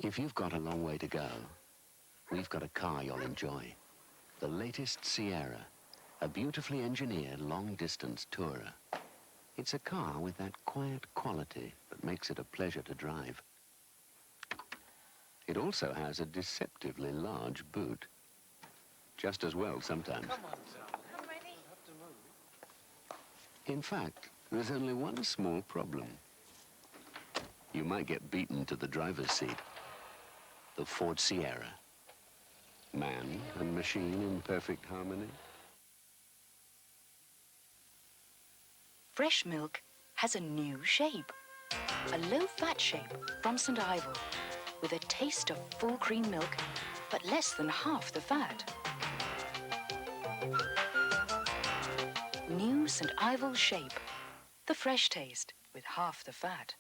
If you've got a long way to go, we've got a car you'll enjoy. The latest Sierra, a beautifully engineered long-distance tourer. It's a car with that quiet quality that makes it a pleasure to drive. It also has a deceptively large boot. Just as well sometimes. Come on, sir. I'm ready. You'll have to move. In fact, there's only one small problem. You might get beaten to the driver's seat. The Ford Sierra. Man and machine in perfect harmony. Fresh milk has a new shape. A low-fat shape from St. Ivel, with a taste of full cream milk, but less than half the fat. New St. Ivel Shape, the fresh taste with half the fat.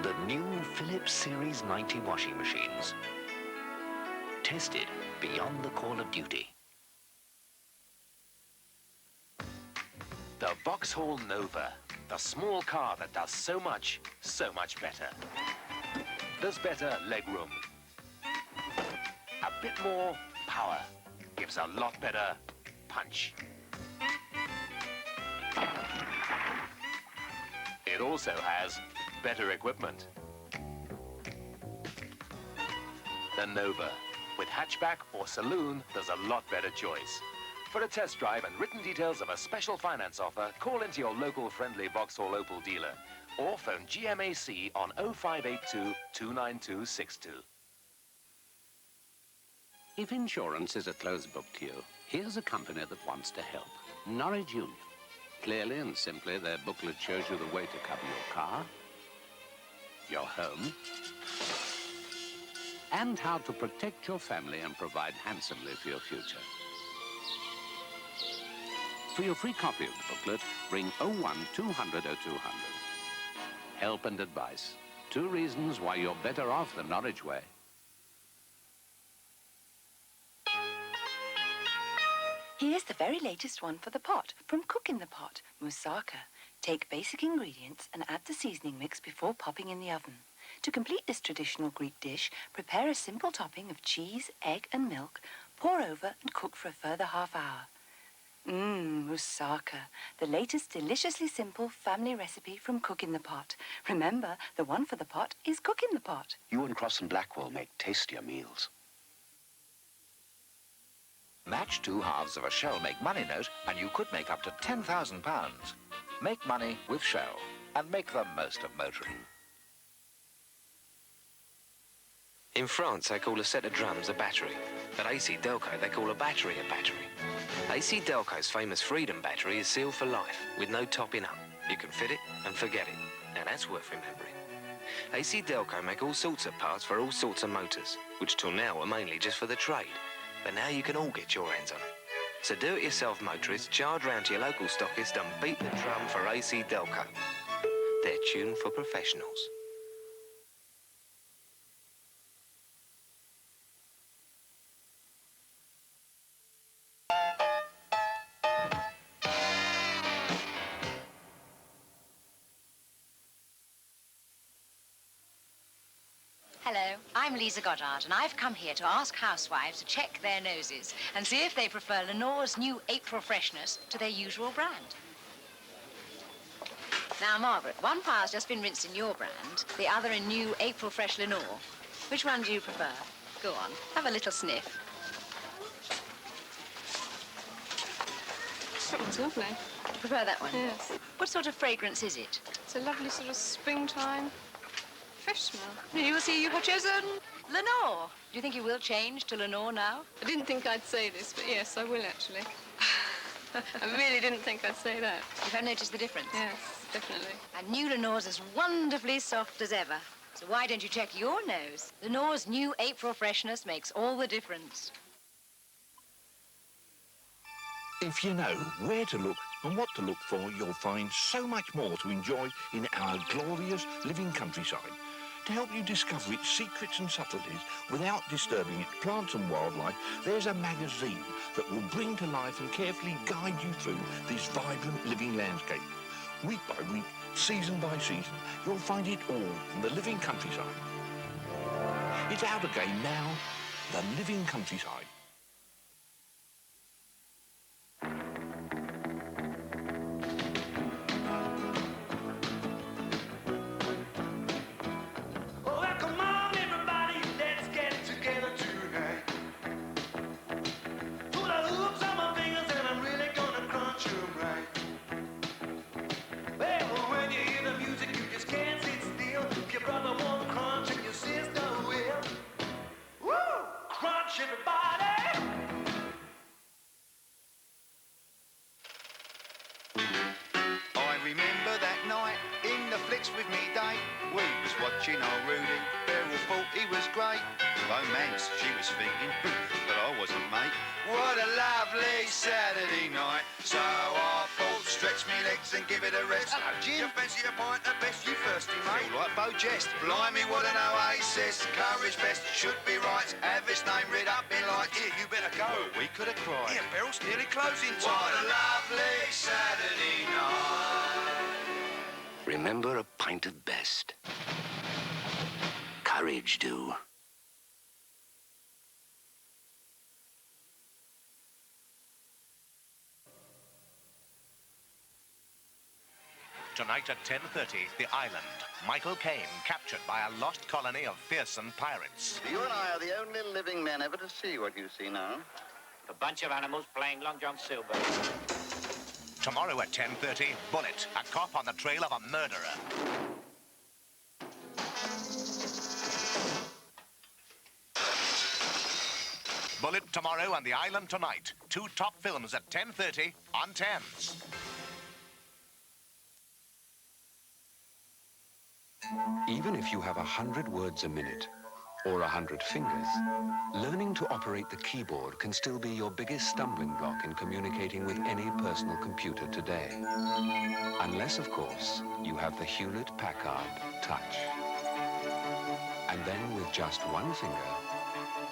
The new Philips Series 90 washing machines. Tested beyond the call of duty. The Vauxhall Nova. The small car that does so much better. There's better legroom. A bit more power. Gives a lot better punch. It also has better equipment. The Nova. With hatchback or saloon, there's a lot better choice. For a test drive and written details of a special finance offer, call into your local friendly Vauxhall Opel dealer or phone GMAC on 0582 29262. If insurance is a closed book to you, here's a company that wants to help. Norwich Union. Clearly and simply, their booklet shows you the way to cover your car, your home, and how to protect your family and provide handsomely for your future. For your free copy of the booklet, ring 01200 0200. Help and advice. 2 reasons why you're better off the Norwich way. Here's the very latest one for the pot from Cook in the Pot, moussaka. Take basic ingredients and add the seasoning mix before popping in the oven. To complete this traditional Greek dish, prepare a simple topping of cheese, egg and milk, pour over and cook for a further half hour. Moussaka, the latest deliciously simple family recipe from Cook in the Pot. Remember, the one for the pot is Cook in the Pot. You and Crosse and Blackwell make tastier meals. Match 2 halves of a Shell Make Money note and you could make up to £10,000. Make money with Shell and make the most of motoring. In France, they call a set of drums a battery. At AC Delco, they call a battery. AC Delco's famous Freedom battery is sealed for life, with no topping up. You can fit it and forget it. Now that's worth remembering. AC Delco make all sorts of parts for all sorts of motors, which till now were mainly just for the trade. But now you can all get your hands on it. So do-it-yourself motorists, charge round to your local stockist and beat the drum for AC Delco. They're tuned for professionals. Hello, I'm Lisa Goddard, and I've come here to ask housewives to check their noses and see if they prefer Lenor's new April Freshness to their usual brand. Now, Margaret, one pile's just been rinsed in your brand, the other in new April Fresh Lenor. Which one do you prefer? Go on, have a little sniff. That one's lovely. You prefer that one? Yes. What sort of fragrance is it? It's a lovely sort of springtime, fresh smell. You will see you have chosen. Lenor. Do you think you will change to Lenor now? I didn't think I'd say this, but yes, I will actually. I really didn't think I'd say that. You have noticed the difference? Yes, definitely. And new Lenor's as wonderfully soft as ever. So why don't you check your nose? Lenor's new April Freshness makes all the difference. If you know where to look and what to look for, you'll find so much more to enjoy in our glorious living countryside. To help you discover its secrets and subtleties without disturbing its plants and wildlife, there's a magazine that will bring to life and carefully guide you through this vibrant living landscape. Week by week, season by season, you'll find it all in the living countryside. It's out again now, the living countryside. With me day, we was watching old Rudy. Beryl thought he was great. Romance, she was thinking, but I wasn't, mate. What a lovely Saturday night. So I thought, stretch me legs and give it a rest. Hello, Jim. You fancy a pint at best, you thirsty, mate? Feel like Bo Jest. Blimey, what an oasis. Courage best, should be right. Have his name read up in lights. Here, you better go. We could have cried. Yeah, Beryl's nearly closing time. What a lovely Saturday night. Remember a pint of best. Courage do. Tonight at 10:30, The Island. Michael Caine captured by a lost colony of fearsome pirates. You and I are the only living men ever to see what you see now. A bunch of animals playing Long John Silver. Tomorrow at 10:30, Bullitt, a cop on the trail of a murderer. Bullitt tomorrow and The Island tonight. 2 top films at 10:30 on Thames. Even if you have 100 words a minute or 100 fingers, learning to operate the keyboard can still be your biggest stumbling block in communicating with any personal computer today. Unless, of course, you have the Hewlett Packard Touch. And then with just one finger,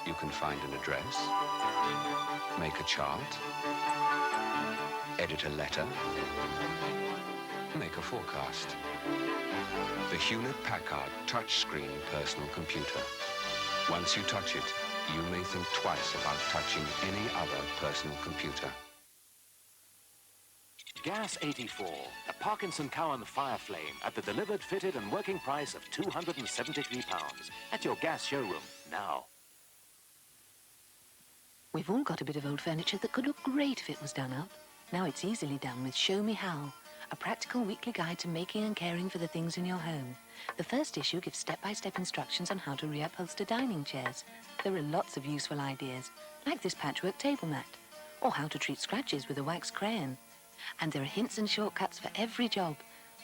you can find an address, make a chart, edit a letter, make a forecast. The Hewlett Packard touchscreen personal computer. Once you touch it, you may think twice about touching any other personal computer. Gas 84, a Parkinson Cowan Fire Flame at the delivered, fitted and working price of £273 at your gas showroom now. We've all got a bit of old furniture that could look great if it was done up. Now it's easily done with Show Me How, a practical weekly guide to making and caring for the things in your home. The first issue gives step-by-step instructions on how to reupholster dining chairs. There are lots of useful ideas, like this patchwork table mat, or how to treat scratches with a wax crayon. And there are hints and shortcuts for every job,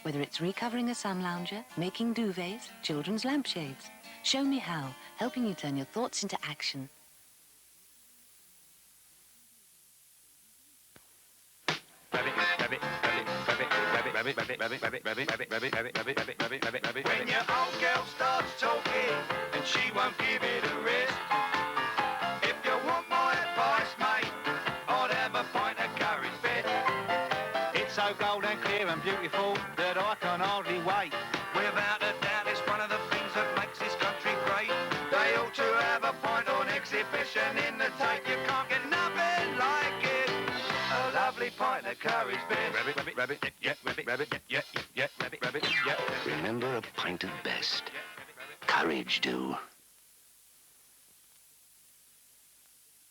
whether it's recovering a sun lounger, making duvets, children's lampshades. Show Me How, helping you turn your thoughts into action. When your old girl starts talking and she won't give it a rest, if you want my advice, mate, I'd have a pint of courage bed. It's so golden clear and beautiful that I can hardly wait. Without a doubt, it's one of the things that makes this country great. They ought to have a pint on exhibition in the tape. You can't get nothing like it. A lovely pint of courage bed. Remember a pint of best. Courage do.